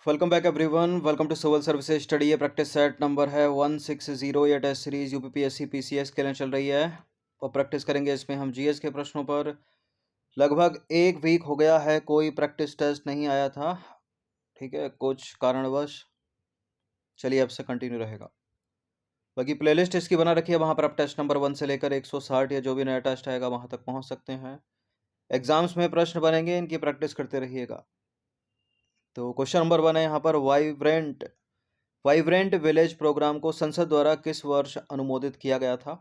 Welcome back everyone. Welcome to civil services study. ये practice set number है 160। ये test series UPPSC PCS के लिए चल रही है और प्रैक्टिस करेंगे इसमें हम जीएस के प्रश्नों पर। लगभग एक वीक हो गया है, कोई प्रैक्टिस टेस्ट नहीं आया था, ठीक है, कुछ कारणवश। चलिए अब से कंटिन्यू रहेगा। बाकी प्लेलिस्ट इसकी बना रखी है, वहाँ पर आप टेस्ट नंबर 1 से लेकर 160 या जो भी नया टेस्ट आएगा वहाँ तक पहुँच सकते हैं। एग्जाम्स में प्रश्न बनेंगे, इनकी प्रैक्टिस करते रहिएगा। तो क्वेश्चन नंबर 1 है यहाँ पर, वाइब्रेंट विलेज प्रोग्राम को संसद द्वारा किस वर्ष अनुमोदित किया गया था?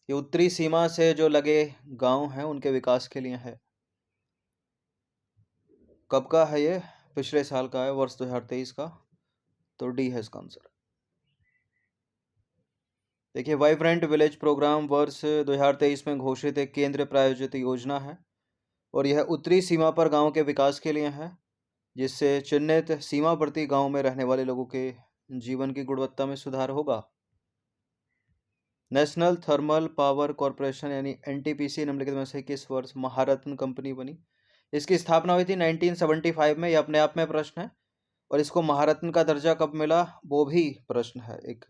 ये उत्तरी सीमा से जो लगे गांव हैं उनके विकास के लिए है। कब का है ये? पिछले साल का है, वर्ष 2023 का। तो डी है इसका आंसर। देखिए, वाइब्रेंट विलेज प्रोग्राम वर्ष 2023 में घोषित एक केंद्र प्रायोजित योजना है और यह उत्तरी सीमा पर गांव के विकास के लिए है, जिससे चिन्हित सीमावर्ती गांव में रहने वाले लोगों के जीवन की गुणवत्ता में सुधार होगा। नेशनल थर्मल पावर कॉरपोरेशन यानी एनटीपीसी निम्नलिखित में से किस वर्ष महारत्न कंपनी बनी? इसकी स्थापना हुई थी 1975 में। ये अपने आप में प्रश्न है। और इसको महारत्न का दर्जा कब मिला वो भी प्रश्न है एक।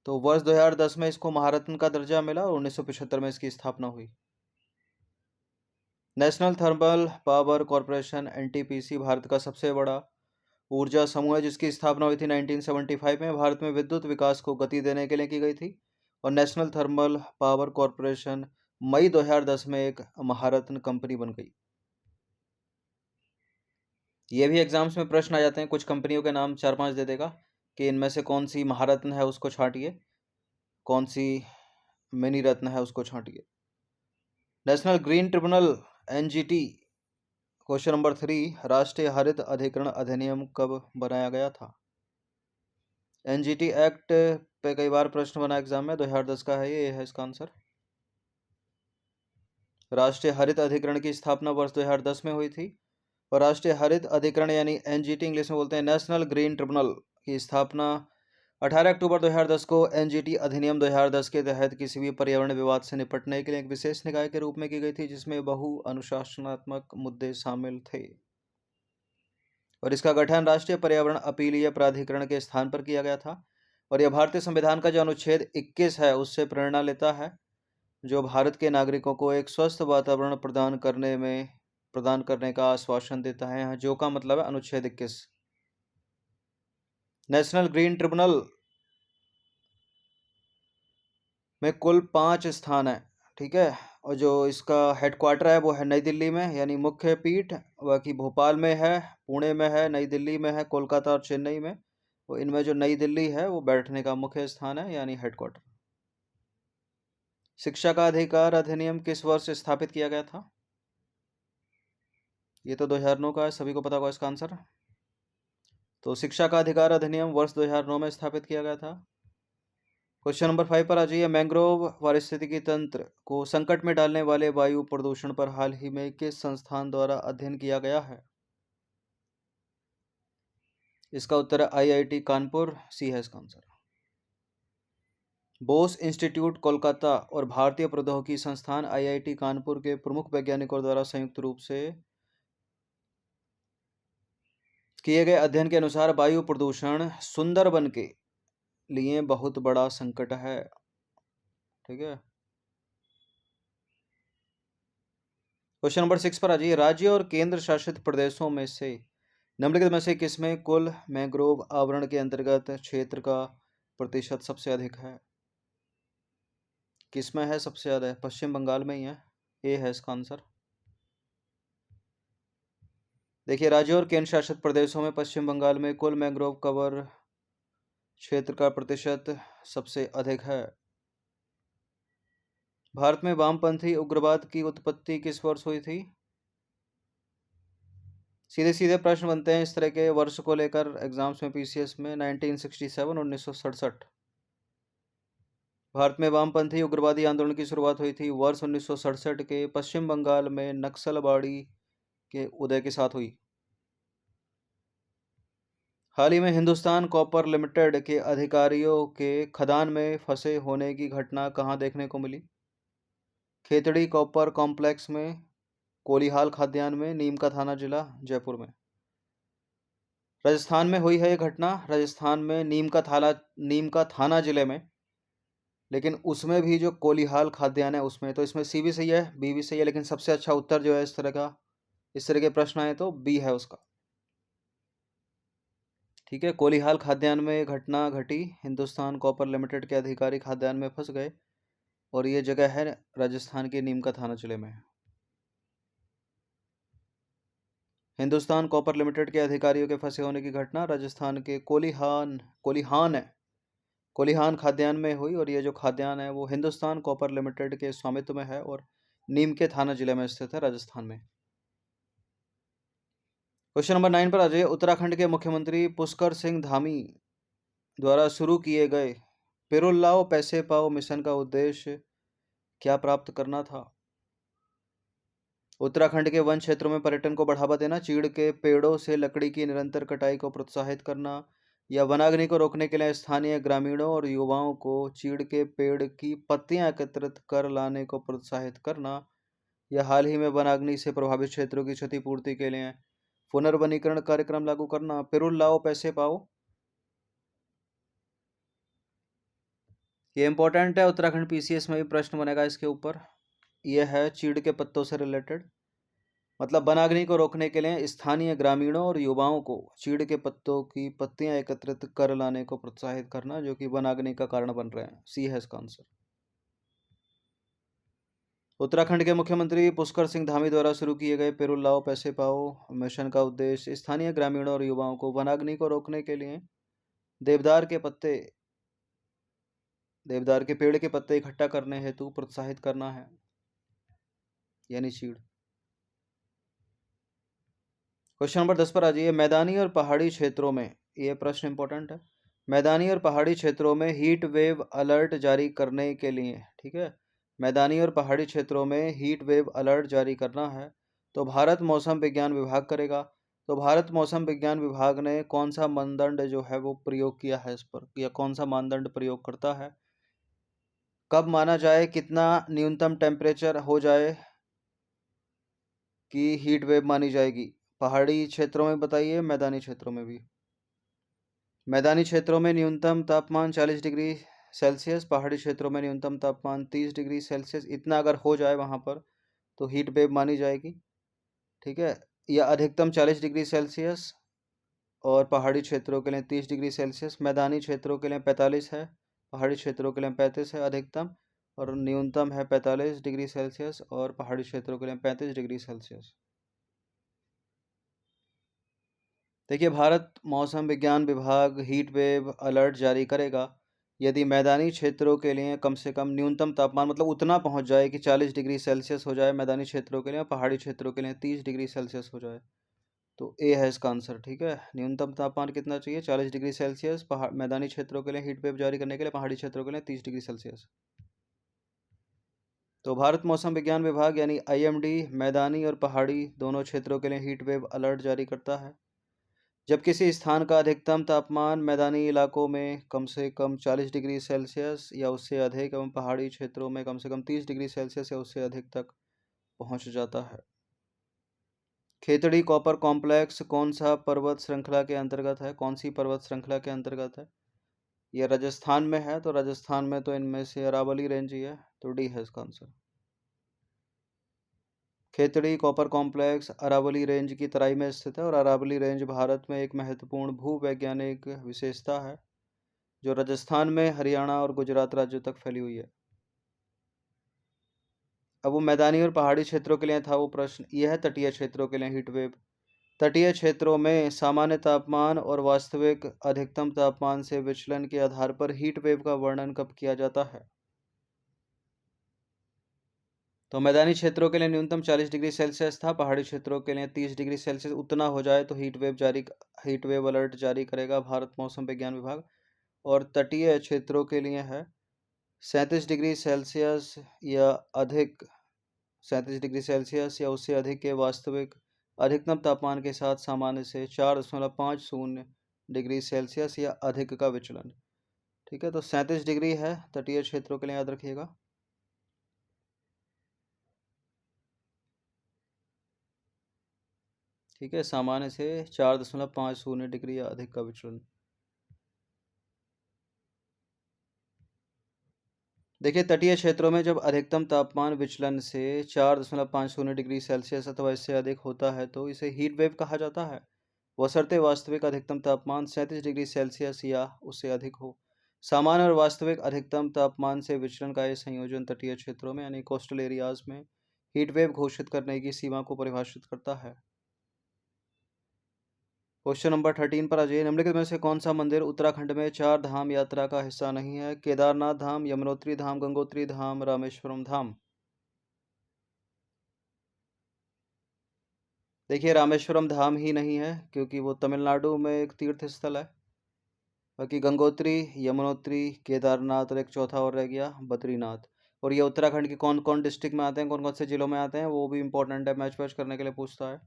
तो वर्ष 2010 में इसको महारत्न का दर्जा मिला और 1975 में इसकी स्थापना हुई। National thermal power corporation NTPC Bharat का सबसे बड़ा ऊर्जा समूह है, जिसकी स्थापना हुई थी 1975 में। भारत में विद्युत विकास को गति देने के लिए की गई थी और नेशनल थर्मल पावर कॉरपोरेशन मई 2010 में एक महारत्न कंपनी बन गई। ये भी एग्जाम्स में प्रश्न आ जाते हैं, कुछ कंपनियों के नाम 4-5 दे देगा कि इनमें से कौन सी महारत्न है उसको छांटिए, कौन सी मिनी रत्न है उसको छांटिए। National Green Tribunal NGT. Question number 3, राष्ट्रीय हरित अधिकरण अधिनियम कब बनाया गया था? एनजीटी एक्ट पे कई बार प्रश्न बना एग्जाम में, 2010 का है ये है इसका आंसर। राष्ट्रीय हरित अधिकरण की स्थापना वर्ष 2010 में हुई थी और राष्ट्रीय हरित अधिकरण यानी एनजीटी इंग्लिश में बोलते हैं नेशनल ग्रीन ट्रिब्यूनल की स्थापना 18 अक्टूबर 2010 को एनजीटी अधिनियम 2010 के तहत किसी भी पर्यावरण विवाद से निपटने के लिए एक विशेष निकाय के रूप में की गई थी, जिसमें बहु अनुशासनात्मक मुद्दे शामिल थे। और इसका गठन राष्ट्रीय पर्यावरण अपीलीय प्राधिकरण के स्थान पर किया गया था और यह भारतीय संविधान का जो अनुच्छेद 21 है उससे प्रेरणा लेता है, जो भारत के नागरिकों को एक स्वस्थ वातावरण प्रदान करने का आश्वासन देता है। जो का मतलब है अनुच्छेद 21। नेशनल ग्रीन ट्रिब्यूनल में कुल 5 स्थान है, ठीक है, और जो इसका हेडक्वार्टर है वो है नई दिल्ली में यानी मुख्य पीठ। बाकी भोपाल में है, पुणे में है, नई दिल्ली में है, कोलकाता और चेन्नई में। वो इनमें जो नई दिल्ली है वो बैठने का मुख्य स्थान है यानी हेडक्वार्टर। शिक्षा का अधिकार अधिनियम किस वर्ष स्थापित किया गया था? ये तो 2009 का है, सभी को पता होगा इसका आंसर। तो शिक्षा का अधिकार अधिनियम वर्ष 2009 में स्थापित किया गया था। क्वेश्चन नंबर 5 पर आ जाइए। मैंग्रोव पारिस्थितिकी तंत्र को संकट में डालने वाले वायु प्रदूषण पर हाल ही में किस संस्थान द्वारा अध्ययन किया गया है? इसका उत्तर है आईआईटी कानपुर, सी है इसका आंसर। बोस इंस्टीट्यूट कोलकाता और भारतीय प्रौद्योगिकी संस्थान आईआईटी कानपुर के प्रमुख वैज्ञानिकों द्वारा संयुक्त रूप से किए गए अध्ययन के अनुसार वायु प्रदूषण सुंदरबन के लिए बहुत बड़ा संकट है, ठीक है। क्वेश्चन नंबर 6 पर आ जाइए। राज्य और केंद्र शासित प्रदेशों में से निम्नलिखित में से किसमें कुल मैंग्रोव आवरण के अंतर्गत क्षेत्र का प्रतिशत सबसे अधिक है? किसमें है सबसे ज्यादा? है पश्चिम बंगाल में ही है, ए है इसका आंसर। देखिए, राज्यों और केंद्र शासित प्रदेशों में पश्चिम बंगाल में कुल मैंग्रोव कवर क्षेत्र का प्रतिशत सबसे अधिक है। भारत में वामपंथी उग्रवाद की उत्पत्ति किस वर्ष हुई थी? सीधे सीधे प्रश्न बनते हैं इस तरह के वर्ष को लेकर एग्जाम्स में पीसीएस में। 1967, 1967। भारत में वामपंथी उग्रवादी आंदोलन की शुरुआत हुई थी वर्ष 1967 के पश्चिम बंगाल में नक्सलबाड़ी के उदय के साथ हुई। हाल ही में हिंदुस्तान कॉपर लिमिटेड के अधिकारियों के खदान में फंसे होने की घटना कहाँ देखने को मिली? खेतड़ी कॉपर कॉम्प्लेक्स में, कोलिहाल खाद्यान्न में, नीम का थाना जिला जयपुर में। राजस्थान में हुई है ये घटना, राजस्थान में नीम का थाना जिले में, लेकिन उसमें भी जो कोलिहाल खाद्यान्न है उसमें, तो इसमें सी भी सही है, बी भी सही है, लेकिन सबसे अच्छा उत्तर जो है इस तरह के प्रश्न आए तो बी है उसका। ठीक है, कोलिहाल खाद्यान्न में घटना घटी, हिंदुस्तान कॉपर लिमिटेड के अधिकारी खाद्यान्न में फंस गए और ये जगह है राजस्थान के नीम का थाना जिले में। हिंदुस्तान कॉपर लिमिटेड के अधिकारियों के फंसे होने की घटना राजस्थान के कोलिहान खाद्यान्न में हुई और ये जो खाद्यान्न है वो हिंदुस्तान कॉपर लिमिटेड के स्वामित्व में है और नीम के थाना जिले में स्थित है राजस्थान में। क्वेश्चन नंबर 9 पर आ जाइए। उत्तराखंड के मुख्यमंत्री पुष्कर सिंह धामी द्वारा शुरू किए गए पिरुल लाओ पैसे पाओ मिशन का उद्देश्य क्या प्राप्त करना था? उत्तराखंड के वन क्षेत्रों में पर्यटन को बढ़ावा देना, चीड़ के पेड़ों से लकड़ी की निरंतर कटाई को प्रोत्साहित करना, या वनाग्नि को रोकने के लिए स्थानीय ग्रामीणों और युवाओं को चीड़ के पेड़ की पत्तियां एकत्रित कर लाने को प्रोत्साहित करना, या हाल ही में वनाग्नि से प्रभावित क्षेत्रों की क्षतिपूर्ति के लिए पुनर्वनीकरण कार्यक्रम लागू करना। पिरुल लाओ पैसे पाओ, ये इंपॉर्टेंट है, उत्तराखंड पीसीएस में भी प्रश्न बनेगा इसके ऊपर। यह है चीड़ के पत्तों से रिलेटेड, मतलब वनाग्नि को रोकने के लिए स्थानीय ग्रामीणों और युवाओं को चीड़ के पत्तों की पत्तियां एकत्रित कर लाने को प्रोत्साहित करना, जो कि वनाग्नि का कारण बन रहे हैं। सी है इसका आंसर। उत्तराखंड के मुख्यमंत्री पुष्कर सिंह धामी द्वारा शुरू किए गए पिरुल लाओ पैसे पाओ मिशन का उद्देश्य स्थानीय ग्रामीणों और युवाओं को वनाग्नि को रोकने के लिए देवदार के पेड़ के पत्ते इकट्ठा करने हेतु प्रोत्साहित करना है, यानी चीड़। क्वेश्चन नंबर 10 पर आ जाइए। मैदानी और पहाड़ी क्षेत्रों में, ये प्रश्न इंपॉर्टेंट है, मैदानी और पहाड़ी क्षेत्रों में हीट वेव अलर्ट जारी करने के लिए, ठीक है, मैदानी और पहाड़ी क्षेत्रों में हीट वेव अलर्ट जारी करना है तो भारत मौसम विज्ञान विभाग करेगा। तो भारत मौसम विज्ञान विभाग ने कौन सा मानदंड जो है वो प्रयोग किया है इस पर, या कौन सा मानदंड प्रयोग करता है? कब माना जाए, कितना न्यूनतम टेम्परेचर हो जाए कि हीट वेव मानी जाएगी? पहाड़ी क्षेत्रों में बताइए, मैदानी क्षेत्रों में भी। मैदानी क्षेत्रों में न्यूनतम तापमान 40 डिग्री सेल्सियस, पहाड़ी क्षेत्रों में न्यूनतम तापमान 30 डिग्री सेल्सियस, इतना अगर हो जाए वहाँ पर तो हीट वेव मानी जाएगी। ठीक है, या अधिकतम 40 डिग्री सेल्सियस और पहाड़ी क्षेत्रों के लिए 30 डिग्री सेल्सियस, मैदानी क्षेत्रों के लिए 45 है, पहाड़ी क्षेत्रों के लिए 35 है अधिकतम, और न्यूनतम है 45 डिग्री सेल्सियस और पहाड़ी क्षेत्रों के लिए 35 डिग्री सेल्सियस। देखिए, भारत मौसम विज्ञान विभाग हीट वेव अलर्ट जारी करेगा यदि मैदानी क्षेत्रों के लिए कम से कम न्यूनतम तापमान, मतलब उतना पहुंच जाए कि 40 डिग्री सेल्सियस हो जाए मैदानी क्षेत्रों के लिए, पहाड़ी क्षेत्रों के लिए 30 डिग्री सेल्सियस हो जाए। तो ए है इसका आंसर। ठीक है, न्यूनतम तापमान कितना चाहिए? 40 डिग्री सेल्सियस पहाड़ मैदानी क्षेत्रों के लिए हीट वेव जारी करने के लिए, पहाड़ी क्षेत्रों के लिए 30 डिग्री सेल्सियस। तो भारत मौसम विज्ञान विभाग यानी आईएमडी मैदानी और पहाड़ी दोनों क्षेत्रों के लिए हीट वेव अलर्ट जारी करता है जब किसी स्थान का अधिकतम तापमान मैदानी इलाकों में कम से कम 40 डिग्री सेल्सियस या उससे अधिक एवं पहाड़ी क्षेत्रों में कम से कम 30 डिग्री सेल्सियस या उससे अधिक तक पहुंच जाता है। खेतड़ी कॉपर कॉम्प्लेक्स कौन सा पर्वत श्रृंखला के अंतर्गत है? कौन सी पर्वत श्रृंखला के अंतर्गत है? यह राजस्थान में है, तो राजस्थान में तो इनमें से अरावली रेंज ही है, तो डी है इसका answer. Khetri copper complex Aravalli range की तराई में स्थित है और अरावली रेंज भारत में एक महत्वपूर्ण भूवैज्ञानिक विशेषता है जो राजस्थान में हरियाणा और गुजरात राज्यों तक फैली हुई है। अब वो मैदानी और पहाड़ी क्षेत्रों के लिए था वो प्रश्न, यह है तटीय क्षेत्रों के लिए हीट वेव। तटीय क्षेत्रों में सामान्य तापमान और वास्तविक अधिकतम तापमान से विचलन के आधार पर हीट वेव का वर्णन कब किया जाता है? तो मैदानी क्षेत्रों के लिए न्यूनतम 40 डिग्री सेल्सियस था, पहाड़ी क्षेत्रों के लिए 30 डिग्री सेल्सियस, उतना हो जाए तो हीट वेव अलर्ट जारी करेगा भारत मौसम विज्ञान विभाग। और तटीय क्षेत्रों के लिए है 37 डिग्री सेल्सियस या अधिक, 37 डिग्री सेल्सियस या उससे अधिक के वास्तविक अधिकतम तापमान के साथ सामान्य से 4.50 डिग्री सेल्सियस या अधिक का विचलन। ठीक है, तो 37 डिग्री है तटीय क्षेत्रों के लिए, याद रखिएगा। ठीक है, सामान्य से 4.50 डिग्री या अधिक का विचलन। देखिए, तटीय क्षेत्रों में जब अधिकतम तापमान विचलन से 4.50 डिग्री सेल्सियस अथवा इससे अधिक होता है तो इसे हीट वेव कहा जाता है। बशर्ते वास्तविक अधिकतम तापमान 37 डिग्री सेल्सियस या उससे अधिक हो। सामान्य और वास्तविक अधिकतम तापमान से विचलन का यह संयोजन तटीय क्षेत्रों में यानी कोस्टल एरियाज में हीट वेव घोषित करने की सीमा को परिभाषित करता है। क्वेश्चन नंबर 13 पर आ जाइए। निम्नलिखित में से कौन सा मंदिर उत्तराखंड में चार धाम यात्रा का हिस्सा नहीं है? केदारनाथ धाम, यमुनोत्री धाम, गंगोत्री धाम, रामेश्वरम धाम। देखिए, रामेश्वरम धाम ही नहीं है क्योंकि वो तमिलनाडु में एक तीर्थ स्थल है। बाकी गंगोत्री, यमुनोत्री, केदारनाथ और एक चौथा और रह गया बद्रीनाथ। और ये उत्तराखंड के कौन कौन डिस्ट्रिक्ट में आते हैं, कौन कौन से जिलों में आते हैं, वो भी इंपॉर्टेंट है, मैच वैच करने के लिए पूछता है।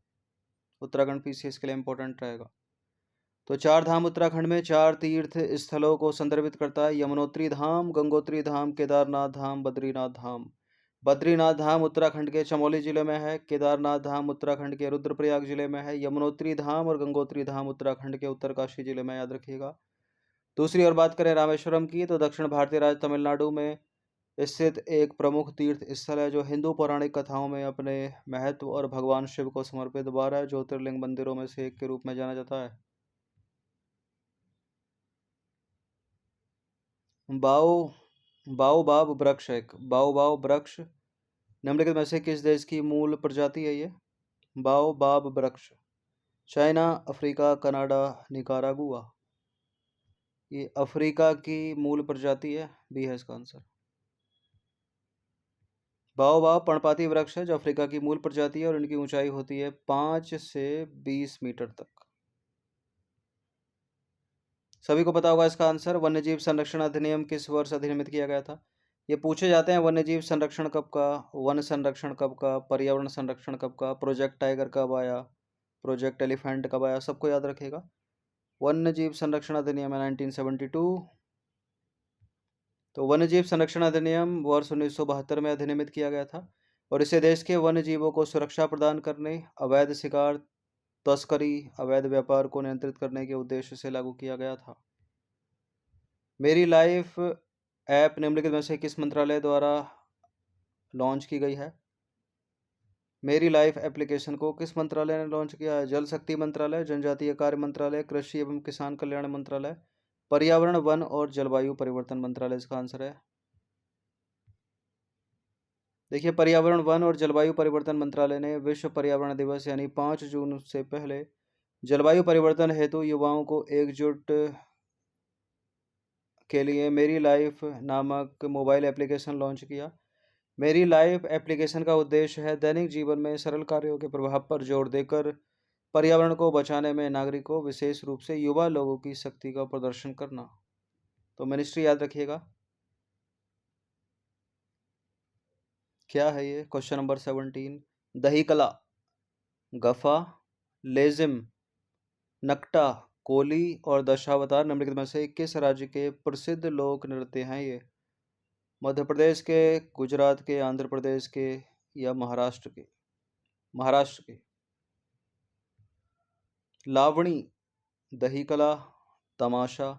उत्तराखंड पीसीएस के लिए इंपॉर्टेंट रहेगा। तो चार धाम उत्तराखंड में चार तीर्थ स्थलों को संदर्भित करता है। यमुनोत्री धाम, गंगोत्री धाम, केदारनाथ धाम, बद्रीनाथ धाम। बद्रीनाथ धाम उत्तराखंड के चमोली जिले में है। केदारनाथ धाम उत्तराखंड के रुद्रप्रयाग जिले में है। यमुनोत्री धाम और गंगोत्री धाम उत्तराखंड के उत्तरकाशी जिले में, याद रखिएगा। दूसरी ओर बात करें रामेश्वरम की, तो दक्षिण भारतीय राज्य तमिलनाडु में स्थित एक प्रमुख तीर्थ स्थल है जो हिंदू पौराणिक कथाओं में अपने महत्व और भगवान शिव को समर्पित 12 ज्योतिर्लिंग मंदिरों में से एक के रूप में जाना जाता है। बाओबाब वृक्ष, एक बाओबाब वृक्ष निम्नलिखित में से किस देश की मूल प्रजाति है? ये बाओबाब वृक्ष चाइना, अफ्रीका, कनाडा, निकारागुआ। ये अफ्रीका की मूल प्रजाति है, बी है इसका आंसर। बाओबाब पर्णपाती वृक्ष है जो अफ्रीका की मूल प्रजाति है और इनकी ऊंचाई होती है 5 से 20 मीटर तक। सभी को पता होगा इसका आंसर। वन्यजीव संरक्षण अधिनियम किस वर्ष अधिनियमित किया गया था? ये पूछे जाते हैं, वन्यजीव संरक्षण कब का, वन संरक्षण कब का, पर्यावरण संरक्षण कब का, प्रोजेक्ट टाइगर कब आया, प्रोजेक्ट एलिफेंट कब आया, सबको याद रखिएगा। वन्यजीव संरक्षण अधिनियम है 1972। तो वन्यजीव संरक्षण अधिनियम वर्ष 1972 में अधिनियमित किया गया था और इसे देश के वन्य जीवों को सुरक्षा प्रदान करने, अवैध शिकार, तस्करी, अवैध व्यापार को नियंत्रित करने के उद्देश्य से लागू किया गया था। मेरी लाइफ ऐप निम्नलिखित में से किस मंत्रालय द्वारा लॉन्च की गई है? मेरी लाइफ एप्लीकेशन को किस मंत्रालय ने लॉन्च किया है? जल शक्ति मंत्रालय, जनजातीय कार्य मंत्रालय, कृषि एवं किसान कल्याण मंत्रालय, पर्यावरण वन और जलवायु परिवर्तन मंत्रालय इसका आंसर है। देखिए, पर्यावरण वन और जलवायु परिवर्तन मंत्रालय ने विश्व पर्यावरण दिवस यानी 5 जून से पहले जलवायु परिवर्तन हेतु युवाओं को एकजुट के लिए मेरी लाइफ नामक मोबाइल एप्लीकेशन लॉन्च किया। मेरी लाइफ एप्लीकेशन का उद्देश्य है दैनिक जीवन में सरल कार्यों के प्रभाव पर जोर देकर पर्यावरण को बचाने में नागरिकों, विशेष रूप से युवा लोगों की शक्ति का प्रदर्शन करना। तो मिनिस्ट्री याद रखिएगा क्या है ये। क्वेश्चन नंबर 17, दहीकला, गफा, लेजिम, नकटा, कोली और दशावतार निम्नलिखित में से किस राज्य के प्रसिद्ध लोक नृत्य हैं? ये मध्य प्रदेश के, गुजरात के, आंध्र प्रदेश के या महाराष्ट्र के? महाराष्ट्र के। लावणी, दहीकला, तमाशा।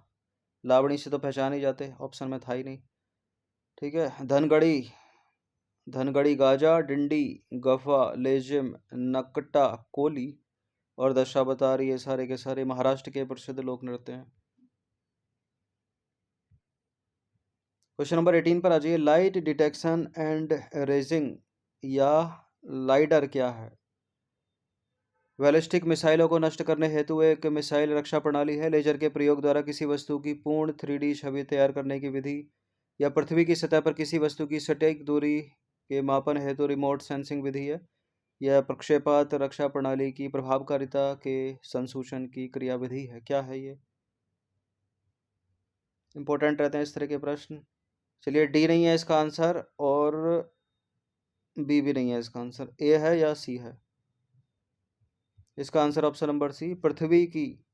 लावणी से तो पहचान ही जाते, ऑप्शन में था ही नहीं। ठीक है, धनगढ़ी, धनगढ़ी गाजा, डिंडी, गफा, लेजिम, नकटा, कोली और दशावतार, ये सारे के सारे महाराष्ट्र के प्रसिद्ध लोक नृत्य हैं। क्वेश्चन नंबर 18 पर आ जाइए। लाइट डिटेक्शन एंड रेजिंग या लाइडर क्या है? बैलिस्टिक मिसाइलों को नष्ट करने हेतु एक मिसाइल रक्षा प्रणाली है। लेजर के प्रयोग द्वारा किसी वस्तु की पूर्ण 3D छवि तैयार करने की विधि या पृथ्वी की सतह पर किसी वस्तु की सटीक दूरी के मापन हेतु रिमोट सेंसिंग विधि है। यह प्रक्षेपात रक्षा प्रणाली की प्रभावकारिता के संसूचन की क्रियाविधि है। क्या है ये? इंपॉर्टेंट रहते हैं इस तरह के प्रश्न। चलिए, डी नहीं है इसका आंसर और बी भी नहीं है इसका आंसर। ए है या सी है? इसका आंसर ऑप्शन नंबर सी, पृथ्वी की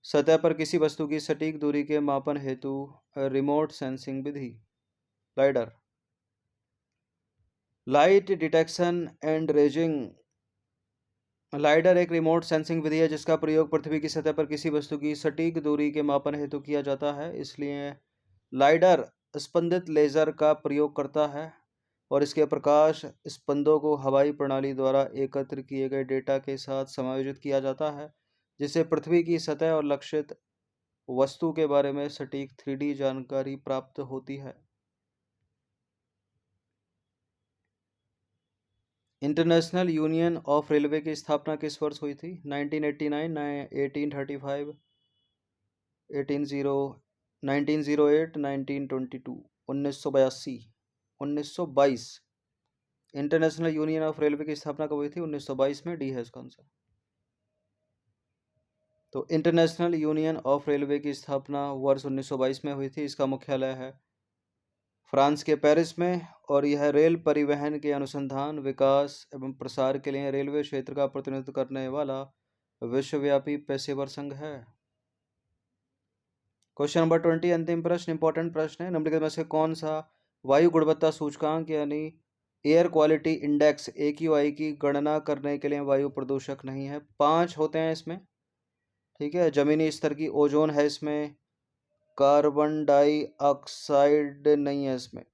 सतह पर किसी वस्तु की सटीक दूरी के मापन हेतु remote sensing Vidhi, lidar. Light detection and raising lidar एक रिमोट सेंसिंग विधि है जिसका प्रयोग पृथ्वी की सतह पर किसी वस्तु की सटीक दूरी के मापन हेतु किया जाता है। इसलिए लाइडर स्पंदित लेजर का प्रयोग करता है और इसके प्रकाश स्पंदों को हवाई प्रणाली द्वारा एकत्र किए गए डेटा के साथ समायोजित किया जाता है, जिससे पृथ्वी की सतह और लक्षित वस्तु के बारे में सटीक 3D जानकारी प्राप्त होती है। इंटरनेशनल यूनियन ऑफ रेलवे की स्थापना किस वर्ष हुई थी? 1989, 1835, 1908, 1922, 1982, 1922। इंटरनेशनल यूनियन ऑफ रेलवे की स्थापना कब हुई थी? 1922 में। डी है इसका आंसर। तो इंटरनेशनल यूनियन ऑफ रेलवे की स्थापना वर्ष 1922 में हुई थी। इसका मुख्यालय है फ्रांस के पेरिस में और यह रेल परिवहन के अनुसंधान, विकास एवं प्रसार के लिए रेलवे क्षेत्र का प्रतिनिधित्व करने वाला विश्वव्यापी पेशेवर संघ है। क्वेश्चन नंबर 20, अंतिम प्रश्न, इंपॉर्टेंट प्रश्न है। निम्नलिखित में से कौन सा वायु गुणवत्ता सूचकांक यानी एयर क्वालिटी इंडेक्स AQI की गणना करने के लिए वायु प्रदूषक नहीं है? 5 होते हैं इसमें, ठीक है। जमीनी स्तर की ओजोन है इसमें, कार्बन डाइऑक्साइड नहीं है इसमें,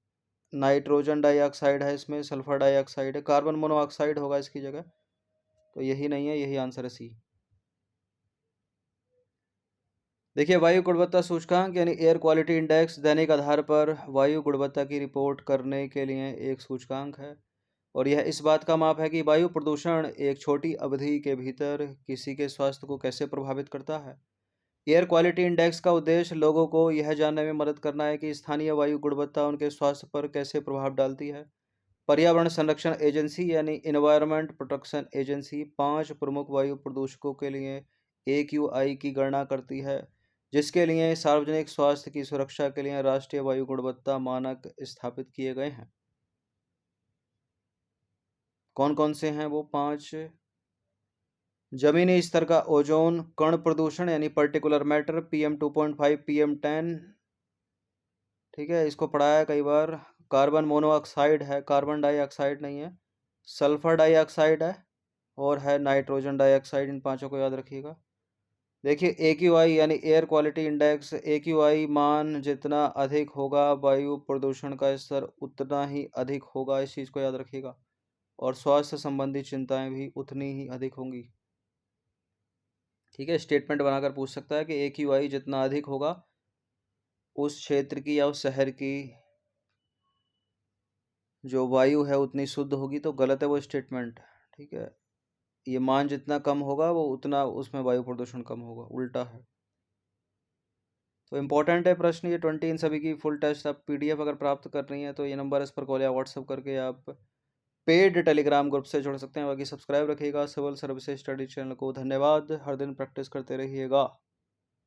नाइट्रोजन डाइऑक्साइड है इसमें, सल्फर डाइऑक्साइड है, कार्बन मोनोऑक्साइड होगा इसकी जगह, तो यही नहीं है, यही आंसर है सी। देखिए, वायु गुणवत्ता सूचकांक यानी एयर क्वालिटी इंडेक्स दैनिक आधार पर वायु गुणवत्ता की रिपोर्ट करने के लिए एक सूचकांक है और यह इस बात का माप है कि वायु प्रदूषण एक छोटी अवधि के भीतर किसी के स्वास्थ्य को कैसे प्रभावित करता है। एयर क्वालिटी इंडेक्स का उद्देश्य लोगों को यह जानने में मदद करना है कि स्थानीय वायु गुणवत्ता उनके स्वास्थ्य पर कैसे प्रभाव डालती है। पर्यावरण संरक्षण एजेंसी यानी इन्वायरमेंट प्रोटेक्शन एजेंसी 5 प्रमुख वायु प्रदूषकों के लिए AQI की गणना करती है, जिसके लिए सार्वजनिक स्वास्थ्य की सुरक्षा के लिए राष्ट्रीय वायु गुणवत्ता मानक स्थापित किए गए हैं। कौन कौन से हैं वो 5? जमीनी स्तर का ओजोन, कण प्रदूषण यानी पर्टिकुलर मैटर PM2.5, PM10, ठीक है, इसको पढ़ाया कई बार। कार्बन मोनोऑक्साइड है, कार्बन डाइऑक्साइड नहीं है, सल्फर डाइऑक्साइड है और है नाइट्रोजन डाइऑक्साइड। इन पांचों को याद रखिएगा। देखिए, AQI यानी एयर क्वालिटी इंडेक्स, AQI मान जितना अधिक होगा वायु प्रदूषण का स्तर उतना ही अधिक होगा, इस चीज़ को याद रखिएगा। और स्वास्थ्य संबंधी चिंताएं भी उतनी ही अधिक होंगी, ठीक है। स्टेटमेंट बनाकर पूछ सकता है कि AQI जितना अधिक होगा उस क्षेत्र की या उस शहर की जो वायु है उतनी शुद्ध होगी, तो गलत है वो स्टेटमेंट, ठीक है। ये मान जितना कम होगा वो उतना उसमें वायु प्रदूषण कम होगा, उल्टा है। तो इम्पोर्टेंट है प्रश्न ये 20। इन सभी की फुल टेस्ट आप PDF अगर प्राप्त कर रही हैं तो ये नंबर इस पर कॉल या व्हाट्सअप करके आप पेड टेलीग्राम ग्रुप से जुड़ सकते हैं। बाकी सब्सक्राइब रखिएगा सिविल सर्विसेज स्टडी चैनल को। धन्यवाद। हर दिन प्रैक्टिस करते रहिएगा।